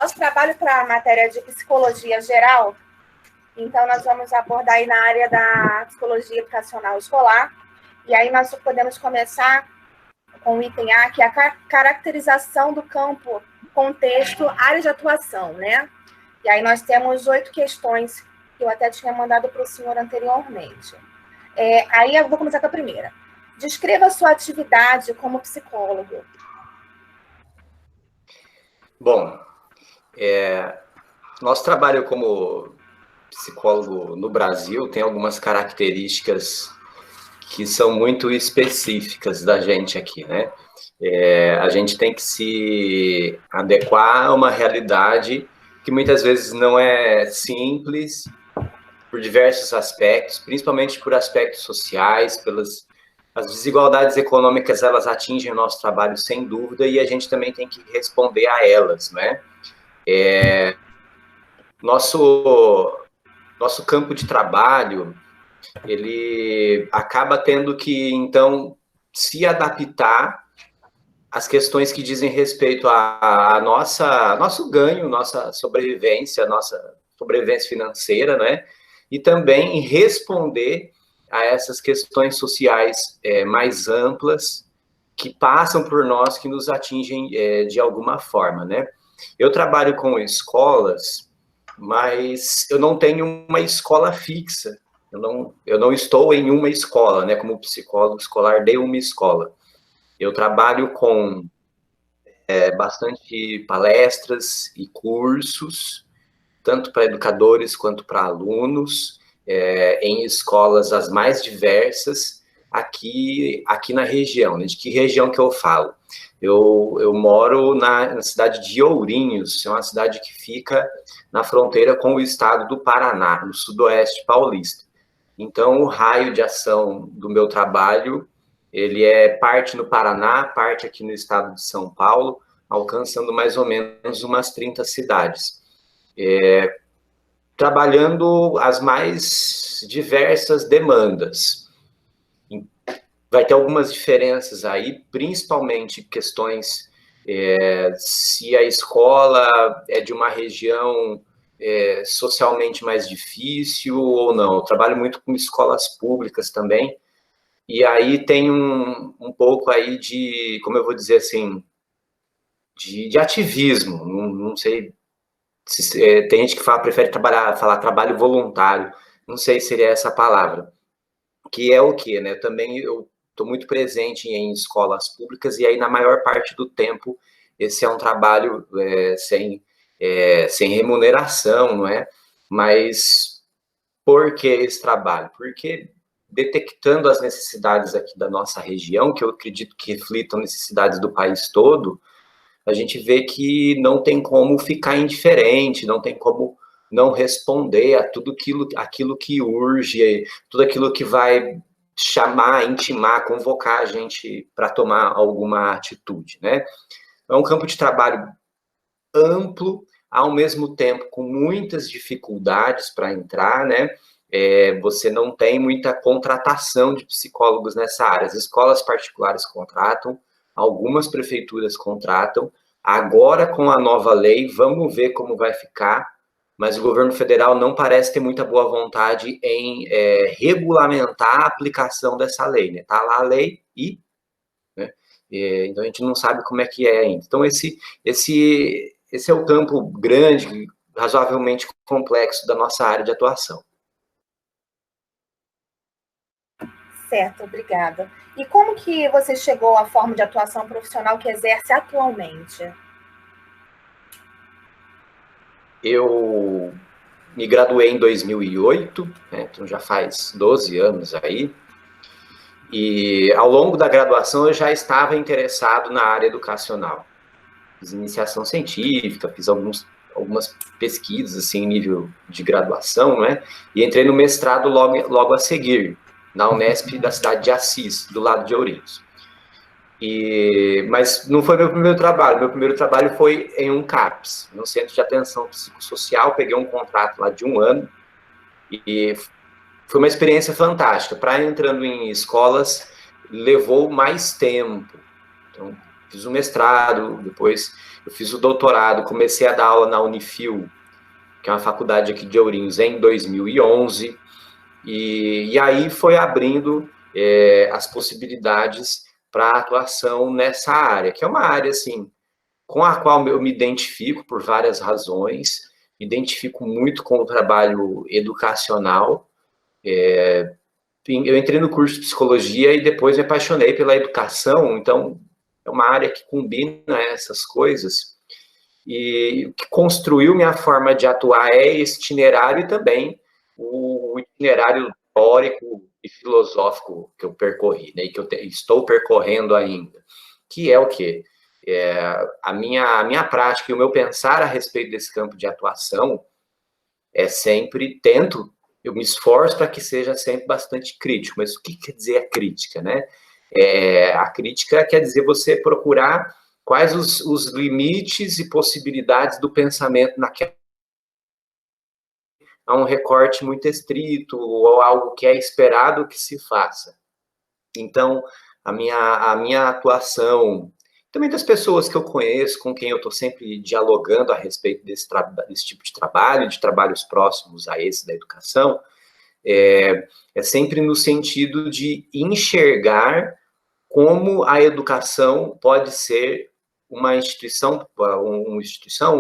nosso trabalho para a matéria de psicologia geral, então nós vamos abordar aí na área da psicologia educacional escolar, e aí nós podemos começar com o item A, que é a caracterização do campo, contexto, área de atuação, né? E aí nós temos 8 questões que eu até tinha mandado para o senhor anteriormente. Aí eu vou começar com a primeira. Descreva a sua atividade como psicólogo. Bom, nosso trabalho como psicólogo no Brasil tem algumas características que são muito específicas da gente aqui, né? A gente tem que se adequar a uma realidade que muitas vezes não é simples, por diversos aspectos, principalmente por aspectos sociais, as desigualdades econômicas, elas atingem o nosso trabalho sem dúvida, e a gente também tem que responder a elas, né? Nosso campo de trabalho, ele acaba tendo que, então, se adaptar às questões que dizem respeito a nosso ganho, nossa sobrevivência financeira, né? E também responder a essas questões sociais mais amplas que passam por nós, que nos atingem de alguma forma, né? Eu trabalho com escolas, mas eu não tenho uma escola fixa. Eu não estou em uma escola, né? Como psicólogo escolar de uma escola. Eu trabalho com bastante palestras e cursos, tanto para educadores quanto para alunos, em escolas as mais diversas, aqui na região. Né? De que região que eu falo? Eu moro na cidade de Ourinhos, é uma cidade que fica na fronteira com o estado do Paraná, no sudoeste paulista. Então, o raio de ação do meu trabalho, ele é parte no Paraná, parte aqui no estado de São Paulo, alcançando mais ou menos umas 30 cidades. Trabalhando as mais diversas demandas. Vai ter algumas diferenças aí, principalmente questões se a escola é de uma região socialmente mais difícil ou não. Eu trabalho muito com escolas públicas também, e aí tem um pouco aí de, como eu vou dizer assim, de ativismo, não sei. Tem gente que prefere falar trabalho voluntário, não sei se seria essa palavra, que é o quê, né? Eu estou muito presente em escolas públicas, e aí na maior parte do tempo esse é um trabalho sem remuneração, não é? Mas por que esse trabalho? Porque detectando as necessidades aqui da nossa região, que eu acredito que reflitam necessidades do país todo, a gente vê que não tem como ficar indiferente, não tem como não responder a tudo aquilo que urge, tudo aquilo que vai chamar, intimar, convocar a gente para tomar alguma atitude, né? É um campo de trabalho amplo, ao mesmo tempo com muitas dificuldades para entrar, né? Você não tem muita contratação de psicólogos nessa área. As escolas particulares contratam, algumas prefeituras contratam. Agora, com a nova lei, vamos ver como vai ficar, mas o governo federal não parece ter muita boa vontade em regulamentar a aplicação dessa lei, né? Tá lá a lei e... né? Então, a gente não sabe como é que é ainda. Então, esse é o campo grande, razoavelmente complexo da nossa área de atuação. Certo, obrigada. E como que você chegou à forma de atuação profissional que exerce atualmente? Eu me graduei em 2008, né, então já faz 12 anos aí, e ao longo da graduação eu já estava interessado na área educacional. Fiz iniciação científica, fiz algumas pesquisas assim, em nível de graduação, né, e entrei no mestrado logo a seguir, na Unesp da cidade de Assis, do lado de Ourinhos. Mas não foi meu primeiro trabalho foi em um CAPS, no Centro de Atenção Psicossocial. Peguei um contrato lá de 1 ano, e foi uma experiência fantástica. Para entrando em escolas, levou mais tempo. Então, fiz o mestrado, depois eu fiz o doutorado, comecei a dar aula na Unifil, que é uma faculdade aqui de Ourinhos, em 2011, e aí foi abrindo as possibilidades para atuação nessa área, que é uma área, assim, com a qual eu me identifico por várias razões, me identifico muito com o trabalho educacional. Eu entrei no curso de psicologia e depois me apaixonei pela educação, então é uma área que combina essas coisas, e o que construiu minha forma de atuar é esse itinerário e também o itinerário teórico e filosófico que eu percorri, né, e que eu estou percorrendo ainda, que é o quê? A minha prática e o meu pensar a respeito desse campo de atuação é sempre, eu me esforço para que seja sempre bastante crítico, mas o que quer dizer a crítica, né? A crítica quer dizer você procurar quais os limites e possibilidades do pensamento naquela, a um recorte muito estrito ou algo que é esperado que se faça. Então, a minha atuação, também das pessoas que eu conheço, com quem eu estou sempre dialogando a respeito desse tipo de trabalhos próximos a esse da educação, é sempre no sentido de enxergar como a educação pode ser uma instituição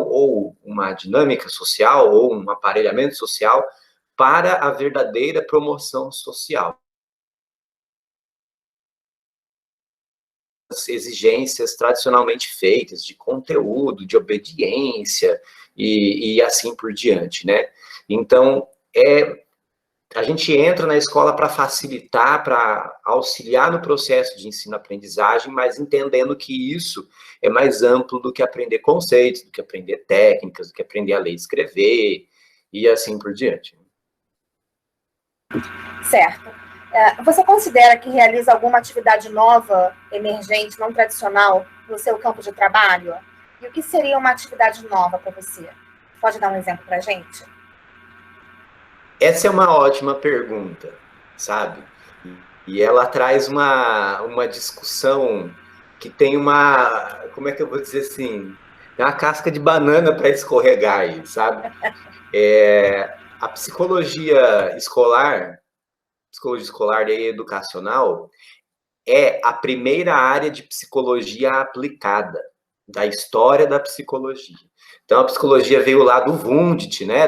ou uma dinâmica social ou um aparelhamento social para a verdadeira promoção social. As exigências tradicionalmente feitas de conteúdo, de obediência e assim por diante, né? Então, a gente entra na escola para facilitar, para auxiliar no processo de ensino-aprendizagem, mas entendendo que isso é mais amplo do que aprender conceitos, do que aprender técnicas, do que aprender a ler e escrever, e assim por diante. Certo. Você considera que realiza alguma atividade nova, emergente, não tradicional, no seu campo de trabalho? E o que seria uma atividade nova para você? Pode dar um exemplo para a gente? Essa é uma ótima pergunta, sabe? E ela traz uma discussão que tem como é que eu vou dizer assim, tem uma casca de banana para escorregar aí, sabe? A psicologia escolar e educacional é a primeira área de psicologia aplicada da história da psicologia. Então, a psicologia veio lá do Wundt, né,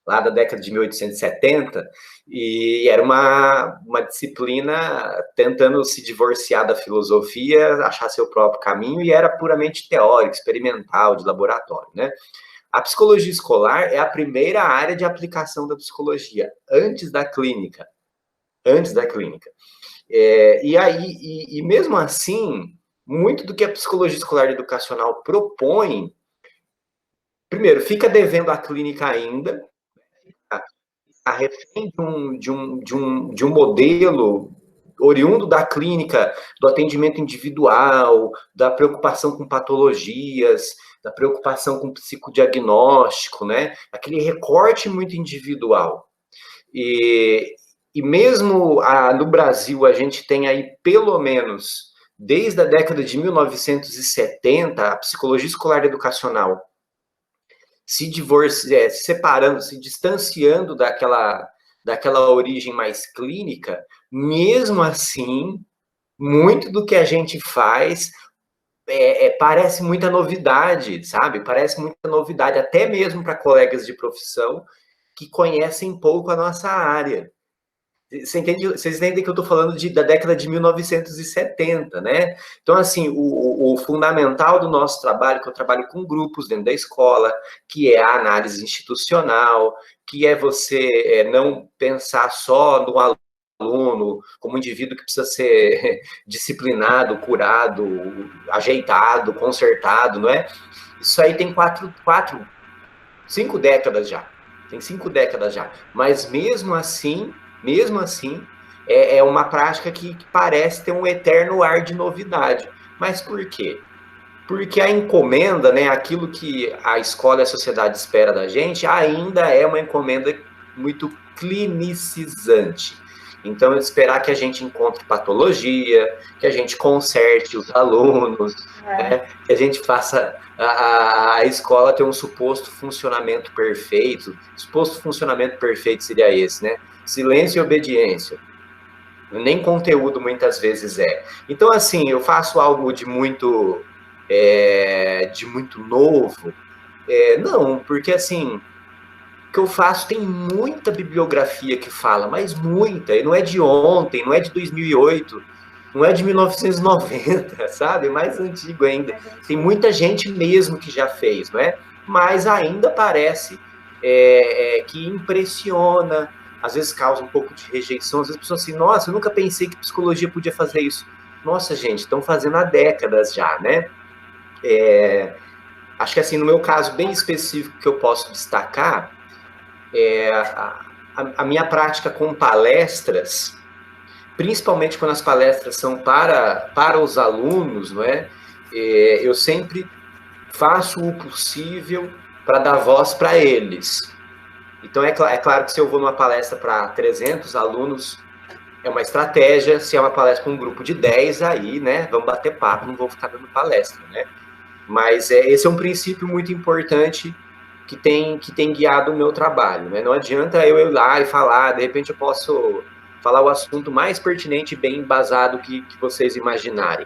lá da década de 1870, e era uma disciplina tentando se divorciar da filosofia, achar seu próprio caminho, e era puramente teórico, experimental, de laboratório, né? A psicologia escolar é a primeira área de aplicação da psicologia, antes da clínica. E mesmo assim, muito do que a psicologia escolar e educacional propõe, primeiro, fica devendo à clínica ainda, a refém de um modelo oriundo da clínica, do atendimento individual, da preocupação com patologias, da preocupação com psicodiagnóstico, né? Aquele recorte muito individual. E mesmo no Brasil, a gente tem aí, pelo menos, desde a década de 1970, a psicologia escolar educacional separando, se distanciando daquela origem mais clínica. Mesmo assim, muito do que a gente faz parece muita novidade, sabe? Parece muita novidade, até mesmo para colegas de profissão que conhecem pouco a nossa área. Vocês entendem que eu estou falando da década de 1970, né? Então, assim, o fundamental do nosso trabalho, que eu trabalho com grupos dentro da escola, que é a análise institucional, que é você não pensar só no aluno como um indivíduo que precisa ser disciplinado, curado, ajeitado, consertado, não é? Isso aí tem 5 décadas já. Tem 5 décadas já. Mas mesmo assim, é uma prática que parece ter um eterno ar de novidade. Mas por quê? Porque a encomenda, né, aquilo que a escola e a sociedade espera da gente, ainda é uma encomenda muito clinicizante. Então, esperar que a gente encontre patologia, que a gente conserte os alunos, né? Que a gente faça a escola ter um suposto funcionamento perfeito. Suposto funcionamento perfeito seria esse, né? Silêncio e obediência. Nem conteúdo muitas vezes é. Então, assim, eu faço algo de muito novo. Não, porque assim, que eu faço tem muita bibliografia que fala, mas muita, e não é de ontem, não é de 2008, não é de 1990, sabe? É mais antigo ainda. Tem muita gente mesmo que já fez, não é? Mas ainda parece que impressiona, às vezes causa um pouco de rejeição, às vezes as pessoas assim, nossa, eu nunca pensei que psicologia podia fazer isso. Nossa, gente, estão fazendo há décadas já, né? Acho que assim, no meu caso bem específico que eu posso destacar, a minha prática com palestras, principalmente quando as palestras são para os alunos, não é? Eu sempre faço o possível para dar voz para eles. Então, é claro que se eu vou numa palestra para 300 alunos, é uma estratégia. Se é uma palestra para um grupo de 10, aí, né, vamos bater papo, não vou ficar dando palestra, né? Mas esse é um princípio muito importante que tem guiado o meu trabalho, né? Não adianta eu ir lá e falar, de repente eu posso falar o assunto mais pertinente e bem embasado que vocês imaginarem.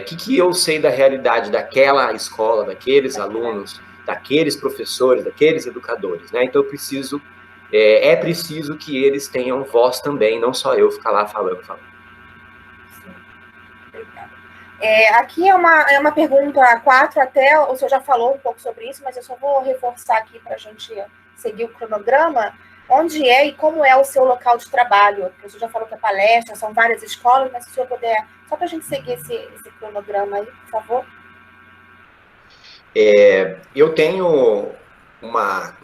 Que eu sei da realidade daquela escola, daqueles alunos, daqueles professores, daqueles educadores, né? Então eu preciso, é preciso que eles tenham voz também, não só eu ficar lá falando. Aqui é uma pergunta 4 até, o senhor já falou um pouco sobre isso, mas eu só vou reforçar aqui para a gente seguir o cronograma. Onde é e como é o seu local de trabalho? Porque o senhor já falou que é palestra, são várias escolas, mas se o senhor puder, só para a gente seguir esse cronograma aí, por favor. Eu tenho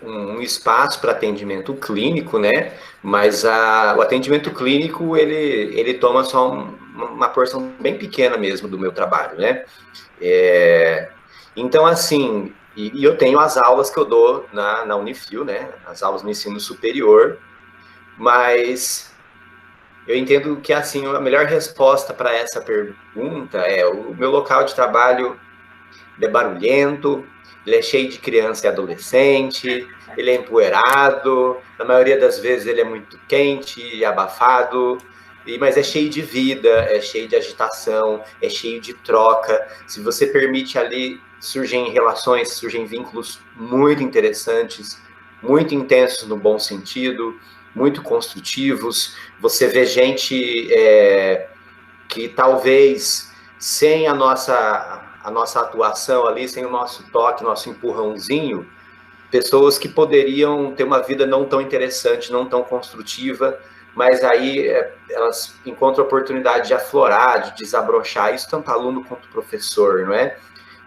um espaço para atendimento clínico, né? Mas o atendimento clínico, ele toma só uma porção bem pequena mesmo do meu trabalho, né? Então, assim, e eu tenho as aulas que eu dou na Unifil, né? As aulas no ensino superior, mas eu entendo que, assim, a melhor resposta para essa pergunta é o meu local de trabalho é barulhento, ele é cheio de criança e adolescente, ele é empoeirado, na maioria das vezes ele é muito quente e abafado, mas é cheio de vida, é cheio de agitação, é cheio de troca. Se você permite ali, surgem relações, surgem vínculos muito interessantes, muito intensos no bom sentido, muito construtivos. Você vê gente que talvez sem a nossa atuação ali, sem o nosso toque, nosso empurrãozinho, pessoas que poderiam ter uma vida não tão interessante, não tão construtiva, mas aí elas encontram a oportunidade de aflorar, de desabrochar, isso tanto aluno quanto professor, não é?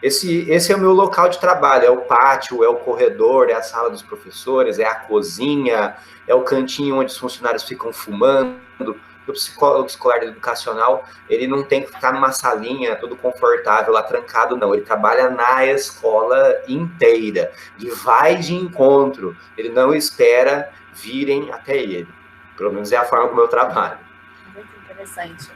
Esse é o meu local de trabalho, é o pátio, é o corredor, é a sala dos professores, é a cozinha, é o cantinho onde os funcionários ficam fumando. O psicólogo escolar educacional, ele não tem que ficar numa salinha todo confortável lá trancado, não. Ele trabalha na escola inteira. Ele vai de encontro. Ele não espera virem até ele. Pelo menos é a forma como eu trabalho. Muito interessante.